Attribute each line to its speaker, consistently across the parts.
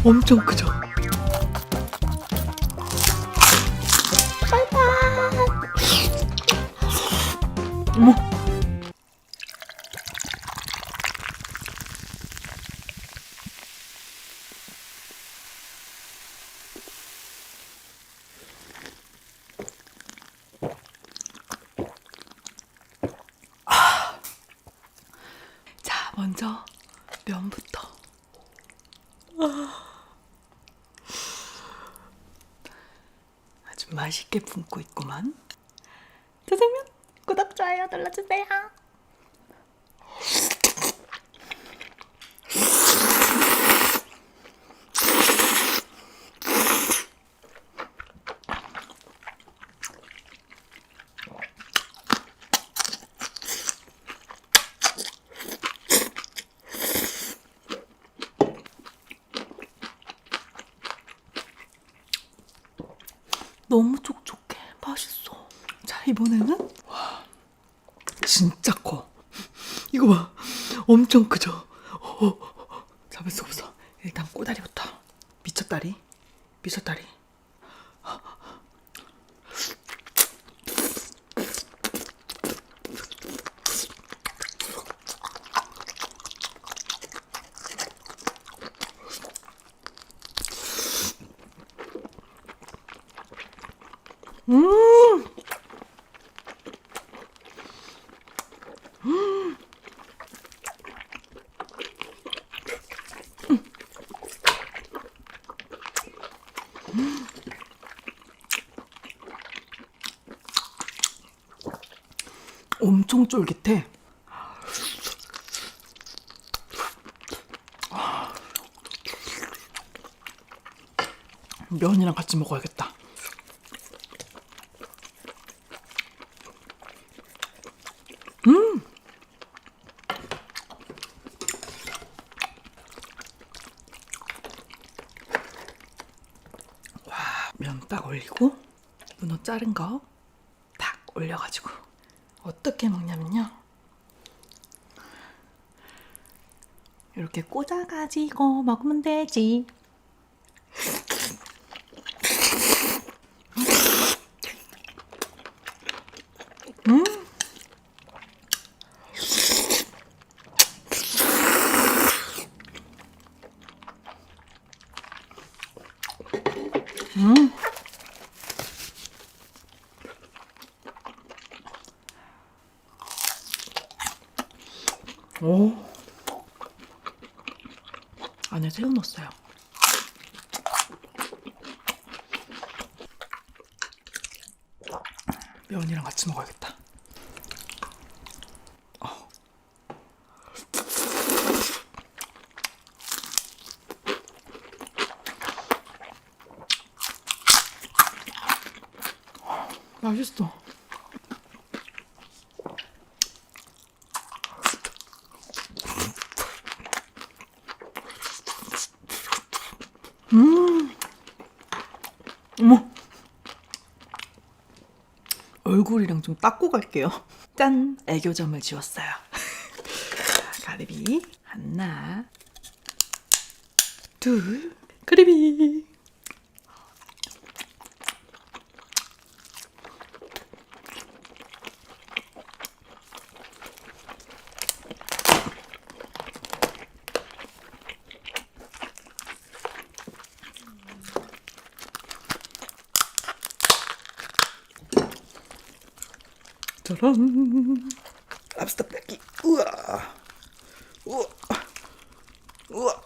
Speaker 1: 엄청 크죠? 어머. 자, 먼저 면부터. 아주 맛있게 붓고 있구만. 짜장면 구독, 좋아요 눌러주세요. 너무 촉촉해. 맛있어. 자, 이번에는 와, 진짜 커. 이거 봐. 엄청 크죠? 잡을 수 없어. 일단 꼬다리부터. 미쳤다리. 미쳤다리. 엄청 쫄깃해. 면이랑 같이 먹어야겠다. 와, 면 딱 올리고 문어 자른 거 딱 올려가지고 어떻게 먹냐면요, 이렇게 꽂아가지고 먹으면 되지. 오, 안에 새우 넣었어요. 면이랑 같이 먹어야겠다. 맛있어. 어머. 얼굴이랑 좀 닦고 갈게요. 짠! 애교점을 지웠어요. 가리비 하나, 둘, 가리비. 짜란! 랍스터 뺏기. 우와, 우와, 우와.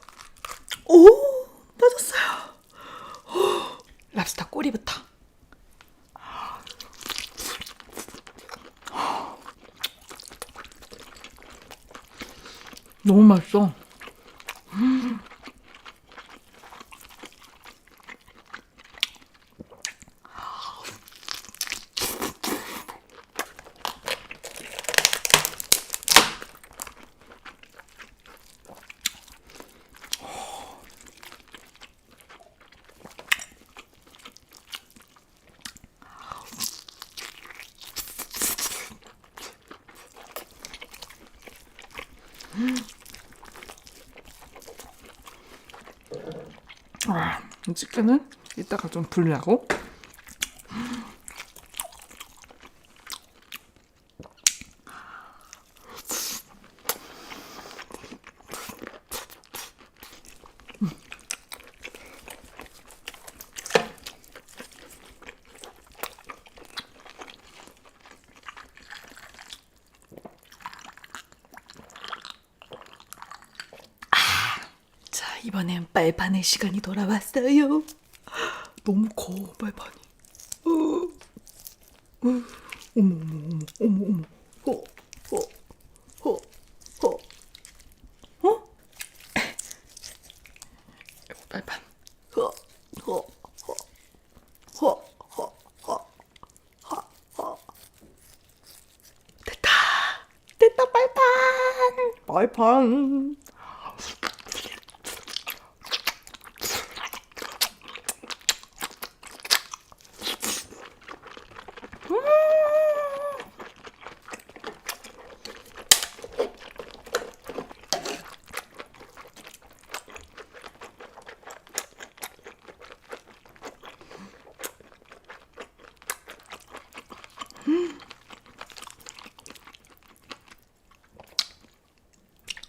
Speaker 1: 오, 빠졌어요. 오, 랍스터 꼬리부터. 너무 맛있어. 이 집게는 이따가 좀 불려고. 자, 이번엔 빨판의 시간이 돌아왔어요. 너무 커, 빨판이. 어머, 어머, 어머, 어머, 어머. 어? 빨판. 됐다. 됐다, 빨판. 빨판.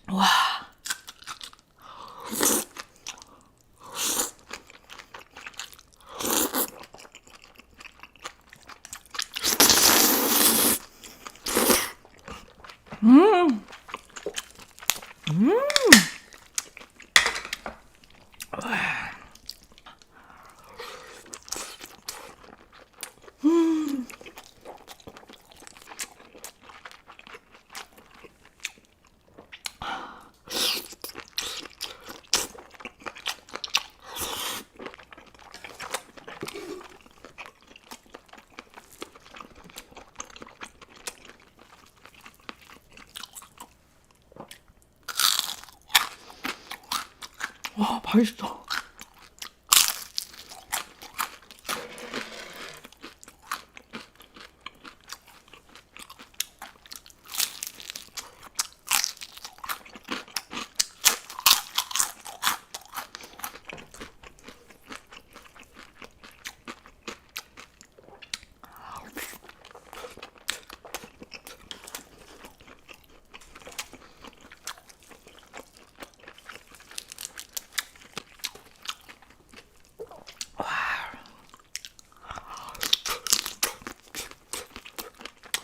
Speaker 1: 와. 와, 맛있어.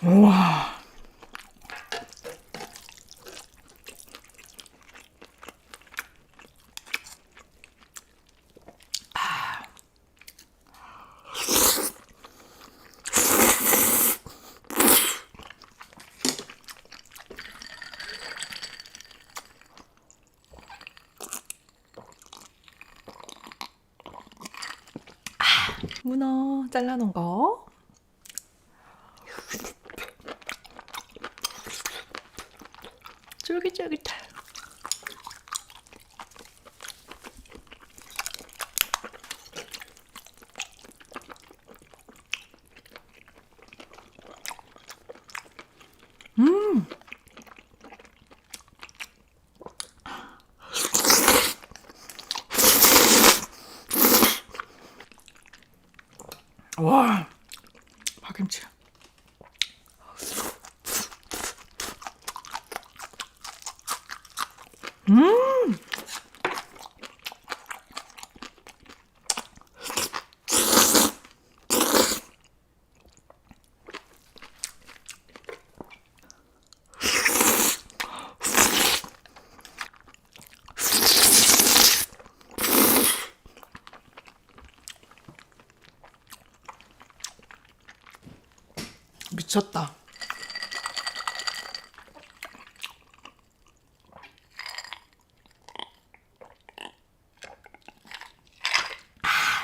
Speaker 1: 우와. 문어 잘라놓은 거. 쫄깃쫄깃해. 와, 파김치. 미쳤다.